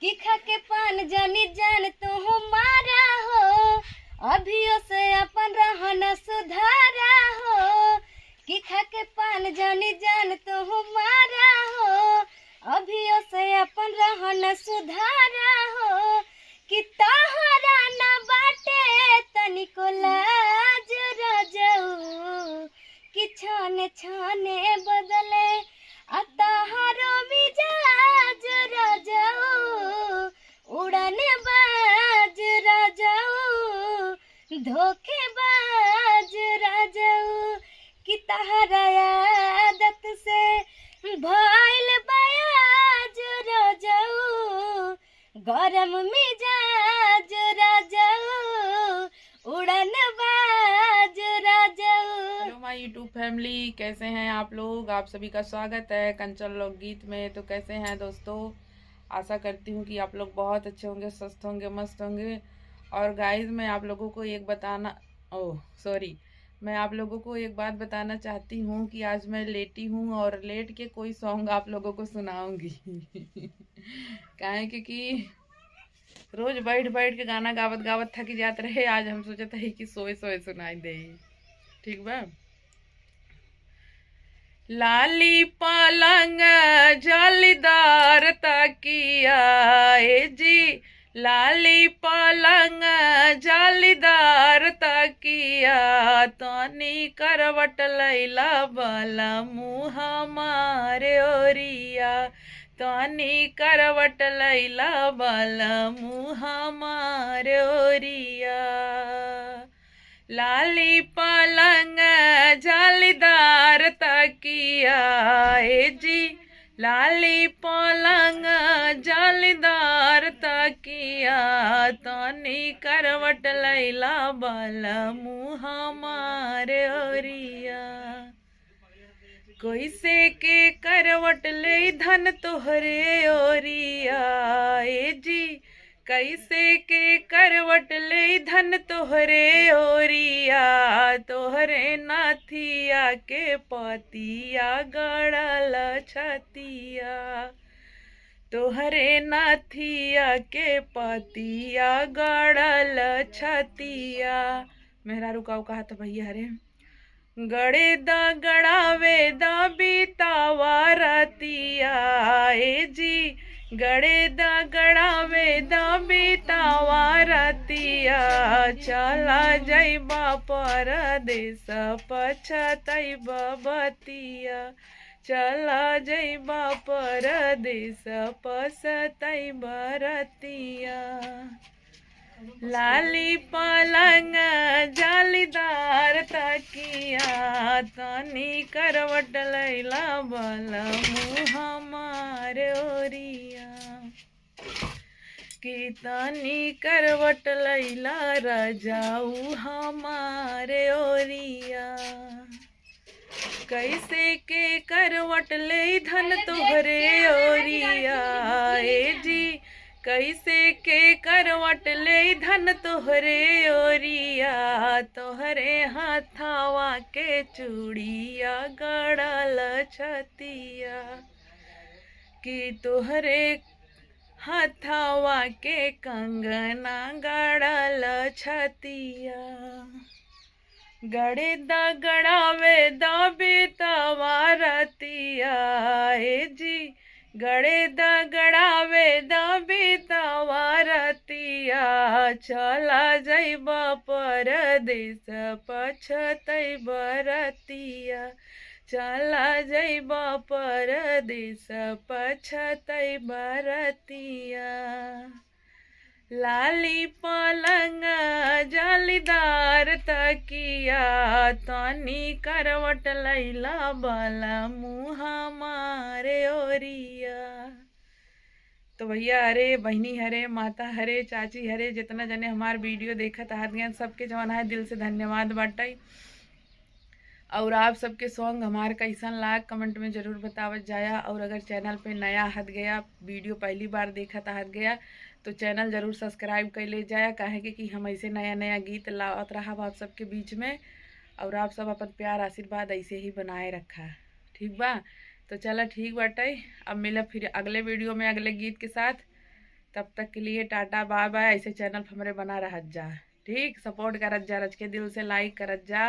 कि खा के पान जानी जान तू हमारा हो, अभियो से अपन रहना सुधारा हो। कि खा के पान जानी जान तू हमारा हो, अभियो से अपन रहना सुधारा हो। कि तहरा ना बाटे तनिको लाज रजऊ, कि छाने छाने बदले अतहारो मिजाज रजऊ। उड़ने बाज रजऊ, धोखेबाज रजऊ। कि तहरा आदत से भइल बयाज रजऊ, गरम मिजाज रजऊ, उड़न बाज रजऊ। हेलो माय यूट्यूब फैमिली, कैसे हैं आप लोग। आप सभी का स्वागत है कंचन लोकगीत में। तो कैसे हैं दोस्तों, आशा करती हूँ कि आप लोग बहुत अच्छे होंगे, स्वस्थ होंगे, मस्त होंगे। और गाइस मैं आप लोगों को मैं आप लोगों को एक बात बताना चाहती हूँ कि आज मैं लेटी हूँ और लेट के कोई सॉन्ग आप लोगों को सुनाऊंगी। काहे क्योंकि रोज बैठ बैठ के गाना गावत गावत थकी जात रहे। आज हम सोचते है कि सोए सोए सुनाई दे। ठीक बा। लाली पलंग जालीदार तकिया ए जी, लाली पलंग जालीदार तकिया, तनी करवट लैला बाला मुँह हमारे ओरिया, तनी करवट लैला बाला मुँह हमारे ओरिया। लाली पलंग जालीदार तकिया ए जी, लाली पलंग जालीदार तकिया, तनी करवट लैला बाला मुँह हमारे ओरिया। कैसे के करवट ले धन तोहरे ओरिया ए जी, कैसे के करवट ले धन तोहरे ओरिया, तोहरे नाथिया के पतिया गड़ल छतिया, तोहरे नाथिया के पतिया गड़ल छतिया। मेहरा रुकाओ कहा था भैया हरे। गड़े दा गड़ावे दा बीतावा रतिया ए जी, गड़े दा गड़ावे दा बीतावा रतिया, चला जइबा परदेस पछतइबा बतिया, चला जइबा परदेस पछतइबा रतिया। लाली पलंग जालीदार तकिया, तनी करवट लैला बाला मुँह हमारे ओरिया, कि तनी करवट लैला रजाऊ हमारे ओरिया। कैसे के करवट ले धन तोहरे ओरिया ए जी, कैसे के करवट ले धन तोहरे ओरिया, तोहरे हाथावा के चूड़िया गड़ल छतिया, कि तोहरे हाथावा के कंगना गड़ल छतिया। गड़े दा गड़ावे दा बेतावा रतिया ए जी, गड़े दा गड़ावे दा बेतावा रतिया, चला जइबा परदेस पछतइबा रतिया, चला जइबा परदेस पछतइबा रतिया। लाली पलंग जालीदार तकिया, तनी करवट लैला बाला मुँह हमारे ओरिया। तो भैया हरे, बहनी हरे, माता हरे, चाची हरे, जितना जने हमार वीडियो देखत आदमी सबके जवन है दिल से धन्यवाद बाटे। और आप सबके सॉन्ग हमार कैसन लाग कमेंट में ज़रूर बतावत जाया। और अगर चैनल पे नया हट गया, वीडियो पहली बार देखत हट गया, तो चैनल ज़रूर सब्सक्राइब कर ले जाया। काहे कि हम ऐसे नया नया गीत लावत रहा आप सबके बीच में। और आप सब अपन प्यार आशीर्वाद ऐसे ही बनाए रखा। ठीक बा। तो चला ठीक बाटे, अब मिला फिर अगले वीडियो में अगले गीत के साथ। तब तक के लिए टाटा बाय बाय। ऐसे चैनल हमारे बना रहत जा, ठीक। सपोर्ट करत जा, रज के दिल से लाइक करत जा।